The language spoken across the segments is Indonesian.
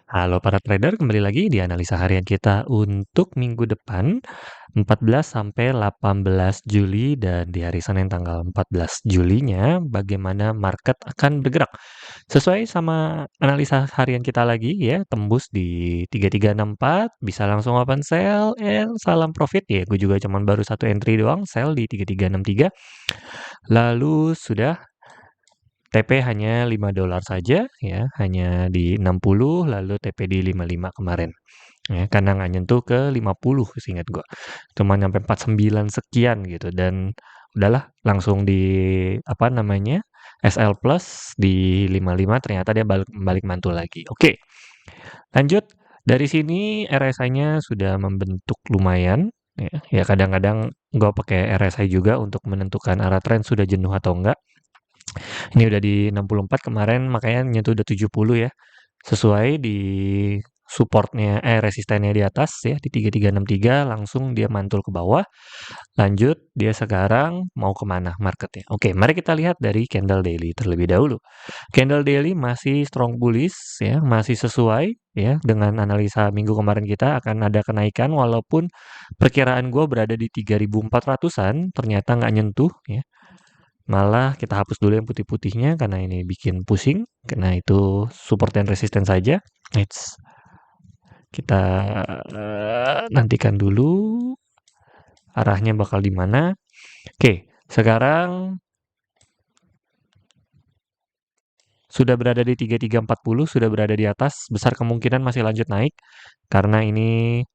Halo para trader, kembali lagi di analisa harian kita untuk minggu depan 14 sampai 18 Juli dan di hari Senin tanggal 14 Julinya bagaimana market akan bergerak. Sesuai sama analisa harian kita lagi ya, tembus di 3364, bisa langsung open sell, salam profit ya. Gue juga cuman baru satu entry doang, sell di 3363. Lalu sudah TP hanya $5 saja ya, hanya di 60 lalu TP di 55 kemarin. Ya, karena nggak nyentuh ke 50 seingat gua. Cuma nyampe 49 sekian gitu dan udahlah langsung di apa namanya? SL plus di 55 ternyata dia balik mantul lagi. Oke. Lanjut dari sini RSI-nya sudah membentuk lumayan ya. Ya kadang-kadang gua pakai RSI juga untuk menentukan arah tren sudah jenuh atau enggak. Ini udah di 64 kemarin, makanya nyentuh udah 70 ya. Sesuai di supportnya, resistennya di atas ya, di 3363, langsung dia mantul ke bawah. Lanjut, dia sekarang mau kemana marketnya. Oke, mari kita lihat dari candle daily terlebih dahulu. Candle daily masih strong bullish ya, masih sesuai ya dengan analisa minggu kemarin kita akan ada kenaikan walaupun perkiraan gue berada di 3400-an, ternyata nggak nyentuh ya. Malah kita hapus dulu yang putih-putihnya karena ini bikin pusing. Karena itu support dan resisten saja. Kita nantikan dulu arahnya bakal di mana. Oke, sekarang sudah berada di 3340, sudah berada di atas. Besar kemungkinan masih lanjut naik karena ini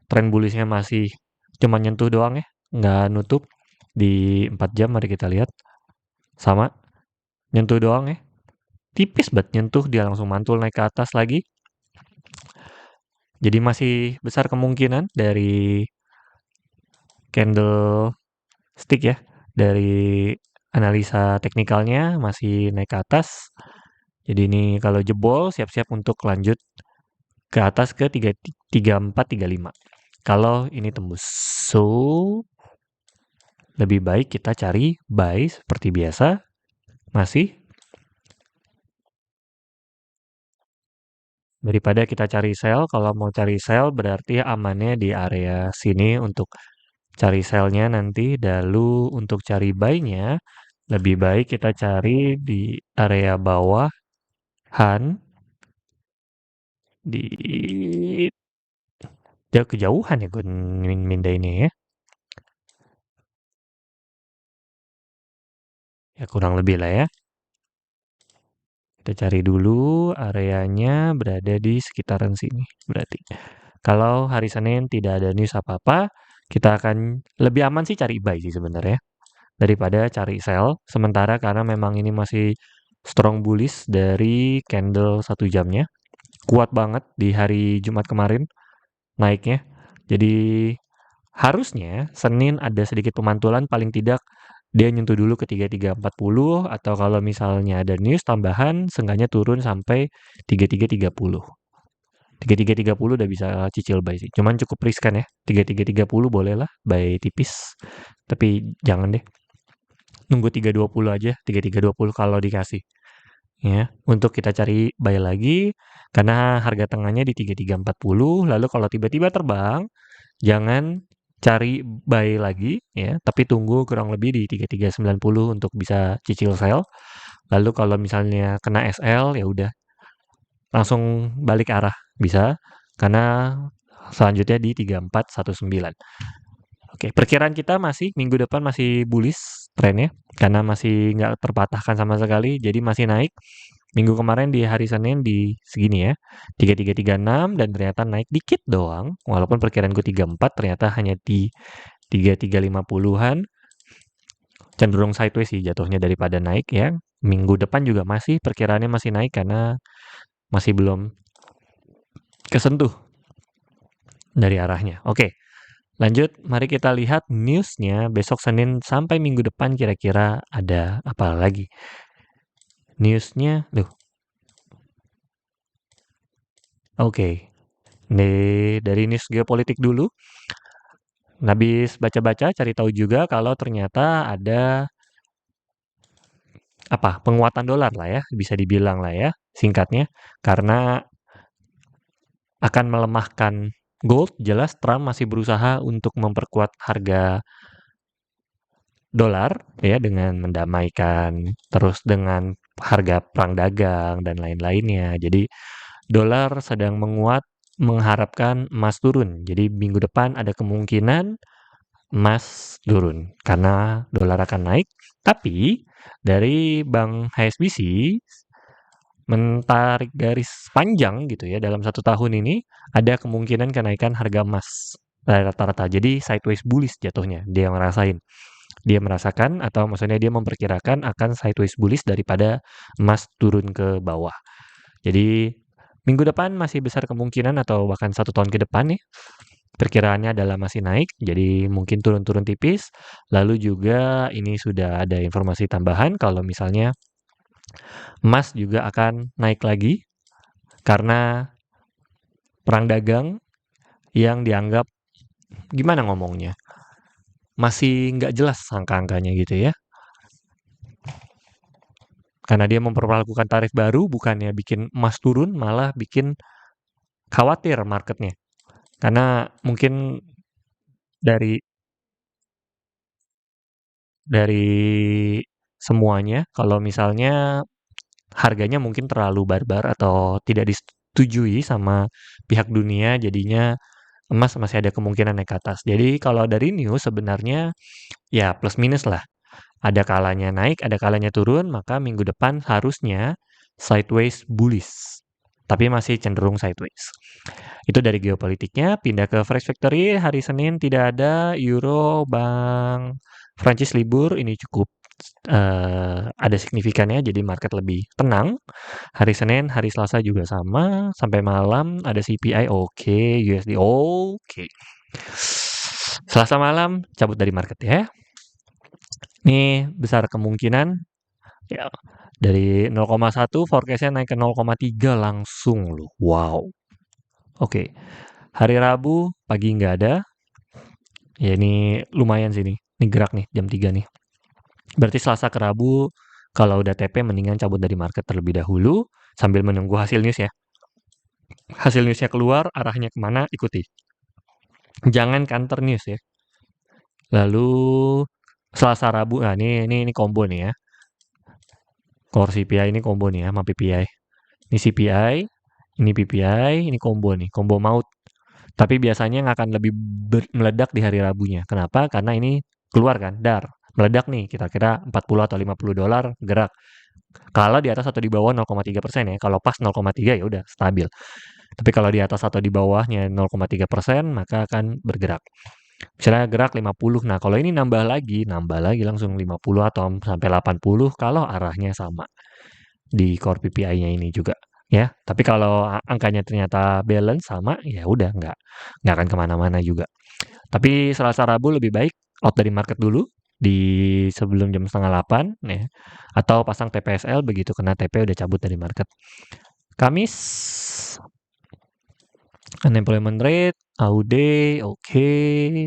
tren bullishnya masih cuma nyentuh doang ya, nggak nutup di 4 jam. Mari kita lihat. Sama, nyentuh doang ya. Tipis banget nyentuh, dia langsung mantul naik ke atas lagi. Jadi masih besar kemungkinan dari candle stick ya, dari analisa teknikalnya masih naik ke atas. Jadi ini kalau jebol siap-siap untuk lanjut ke atas ke 3435. Kalau ini tembus. So, lebih baik kita cari buy seperti biasa. Masih daripada kita cari sell. Kalau mau cari sell berarti amannya di area sini untuk cari sell-nya nanti. Lalu untuk cari buy-nya lebih baik kita cari di area bawahan di jauh kejauhan ya gue minda ini ya. Ya kurang lebih lah ya. Kita cari dulu areanya berada di sekitaran sini berarti. Kalau hari Senin tidak ada news apa-apa, kita akan lebih aman sih cari buy sih sebenarnya daripada cari sell. Sementara karena memang ini masih strong bullish dari candle 1 jamnya. Kuat banget di hari Jumat kemarin naiknya. Jadi harusnya Senin ada sedikit pemantulan paling tidak dia nyentuh dulu ke 3340 atau kalau misalnya ada news tambahan seenggaknya turun sampai 3330. 3330 udah bisa cicil buy sih. Cuman cukup riskan ya. 3330 boleh lah buy tipis. Tapi jangan deh. Nunggu 320 aja, 3320 kalau dikasih. Ya, untuk kita cari buy lagi karena harga tengahnya di 3340, lalu kalau tiba-tiba terbang jangan cari buy lagi ya, tapi tunggu kurang lebih di 3390 untuk bisa cicil sell. Lalu kalau misalnya kena SL ya udah langsung balik arah bisa karena selanjutnya di 3419. Oke, perkiraan kita masih minggu depan masih bullish trennya karena masih nggak terpatahkan sama sekali, jadi masih naik. Minggu kemarin di hari Senin di segini ya, 3336 dan ternyata naik dikit doang, walaupun perkiraanku 34 ternyata hanya di 3350-an. Cenderung sideways sih jatuhnya daripada naik ya. Minggu depan juga masih perkiraannya masih naik karena masih belum kesentuh dari arahnya. Oke, lanjut, mari kita lihat newsnya besok Senin sampai minggu depan kira-kira ada apa lagi. Newsnya, oke. Dari news geopolitik dulu. Habis baca-baca, cari tahu juga kalau ternyata ada penguatan dolar lah ya, bisa dibilang lah ya, singkatnya. Karena akan melemahkan gold. Jelas Trump masih berusaha untuk memperkuat harga dolar ya dengan mendamaikan, terus dengan harga perang dagang dan lain-lainnya. Jadi dolar sedang menguat mengharapkan emas turun. Jadi minggu depan ada kemungkinan emas turun karena dolar akan naik. Tapi dari Bank HSBC mentarik garis panjang gitu ya dalam 1 tahun ini ada kemungkinan kenaikan harga emas rata-rata. Jadi sideways bullish jatuhnya dia ngerasain. Dia merasakan atau maksudnya dia memperkirakan akan sideways bullish daripada emas turun ke bawah. Jadi minggu depan masih besar kemungkinan atau bahkan 1 tahun ke depan nih perkiraannya adalah masih naik, jadi mungkin turun-turun tipis. Lalu juga ini sudah ada informasi tambahan kalau misalnya emas juga akan naik lagi karena perang dagang yang dianggap gimana ngomongnya masih nggak jelas angka-angkanya gitu ya. Karena dia memperlakukan tarif baru bukannya bikin emas turun malah bikin khawatir marketnya. Karena mungkin dari dari semuanya kalau misalnya harganya mungkin terlalu barbar atau tidak disetujui sama pihak dunia jadinya emas masih ada kemungkinan naik ke atas. Jadi kalau dari news sebenarnya ya plus minus lah. Ada kalanya naik, ada kalanya turun, maka minggu depan harusnya sideways bullish. Tapi masih cenderung sideways. Itu dari geopolitiknya. Pindah ke Fresh Factory, hari Senin tidak ada, Euro, Bank Prancis libur, ini cukup ada signifikannya, jadi market lebih tenang. Hari Senin, hari Selasa juga sama, sampai malam ada CPI, oke, USD, oke. Selasa malam, cabut dari market ya. Ini besar kemungkinan ya dari 0,1 forecastnya naik ke 0,3 langsung loh. Wow. Oke. Hari Rabu pagi nggak ada. Ya ini lumayan sih nih. Ini gerak nih jam 3 nih. Berarti Selasa ke Rabu kalau udah TP mendingan cabut dari market terlebih dahulu sambil menunggu hasil news ya. Hasil newsnya keluar, arahnya kemana, ikuti. Jangan counter news ya. Lalu Selasa Rabu, nah ini combo nih ya. Core CPI ini combo nih ya sama PPI. Ini CPI, ini PPI, ini combo nih, combo maut. Tapi biasanya nggak akan lebih meledak di hari Rabunya. Kenapa? Karena ini keluar kan, dar. Meledak nih, kira-kira 40 atau 50 dolar gerak. Kalau di atas atau di bawah 0,3% ya. Kalau pas 0,3 ya udah stabil. Tapi kalau di atas atau di bawahnya 0,3%, maka akan bergerak. Misalnya gerak 50. Nah, kalau ini nambah lagi langsung 50 atau sampai 80 kalau arahnya sama di core PPI-nya ini juga ya. Tapi kalau angkanya ternyata balance sama, ya udah nggak akan kemana-mana juga. Tapi Selasa Rabu lebih baik out dari market dulu di sebelum jam 7:30 ya. Atau pasang TPSL begitu kena TP udah cabut dari market. Kamis unemployment rate, AUD, oke,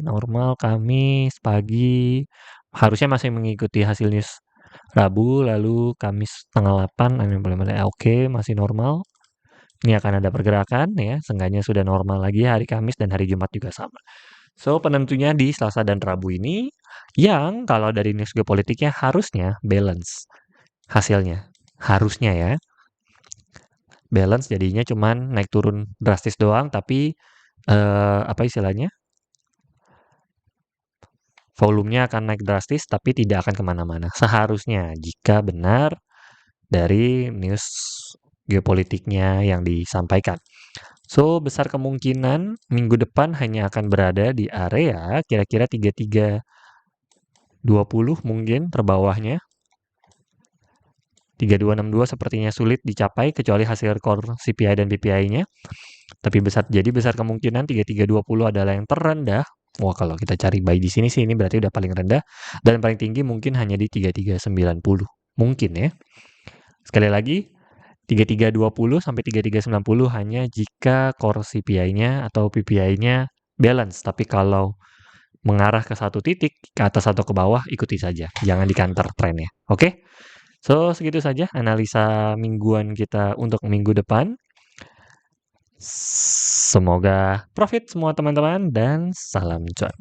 normal Kamis pagi. Harusnya masih mengikuti hasil news Rabu, lalu Kamis tanggal 8 unemployment rate oke, masih normal. Ini akan ada pergerakan ya, seenggaknya sudah normal lagi hari Kamis dan hari Jumat juga sama. So, penentunya di Selasa dan Rabu ini yang kalau dari news geopolitiknya harusnya balance hasilnya. Harusnya ya. Balance jadinya cuman naik turun drastis doang tapi apa istilahnya? Volumenya akan naik drastis tapi tidak akan kemana-mana. Seharusnya jika benar dari news geopolitiknya yang disampaikan. So, besar kemungkinan minggu depan hanya akan berada di area kira-kira 3320 mungkin terbawahnya. 3262 sepertinya sulit dicapai kecuali hasil core CPI dan PPI-nya. Tapi jadi besar kemungkinan 3320 adalah yang terendah. Wah, kalau kita cari buy di sini sih ini berarti udah paling rendah dan paling tinggi mungkin hanya di 3390. Mungkin ya. Sekali lagi 3320 sampai 3390 hanya jika core CPI-nya atau PPI-nya balance. Tapi kalau mengarah ke satu titik, ke atas atau ke bawah, ikuti saja. Jangan di-counter trennya. Oke? So, segitu saja analisa mingguan kita untuk minggu depan. Semoga profit semua teman-teman dan salam cuan.